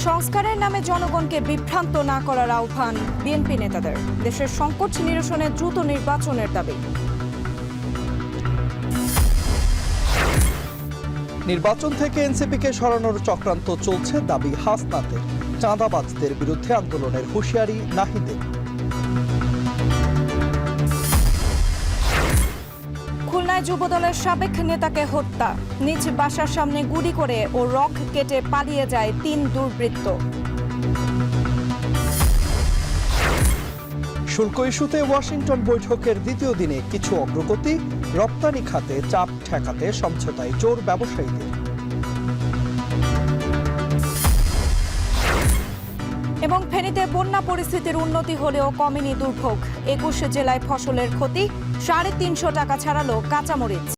সংস্কারের নামে জনগণকে বিভ্রান্ত না করার আহ্বান বিএনপি নেতাদের। দেশের সংকট নিরসনে দ্রুত নির্বাচনের দাবি। নির্বাচন থেকে এনসিপিকে সরানোর চক্রান্ত চলছে দাবি হাসনাতের। চাঁদাবাজদের বিরুদ্ধে আন্দোলনের হুঁশিয়ারি নাহিদের। খুলনায় যুবদলের সাবেক নেতাকে হত্যা, নিজ বাসার সামনে গুলি করে ও রক কেটে পালিয়ে যায় ৩ দুর্বৃত্ত। শুল্ক ইস্যুতে ওয়াশিংটন বৈঠকের দ্বিতীয় দিনে কিছু অগ্রগতি। রপ্তানি খাতে চাপ ঠেকাতে সমঝোতায় জোর ব্যবসায়ীদের। এবং ফেনীতে বন্যা পরিস্থিতির উন্নতি হলেও কমেনি দুর্ভোগ। ২১ জেলায় ফসলের ক্ষতি, ৩৫০ টাকা ছাড়ালো কাঁচামরিচ।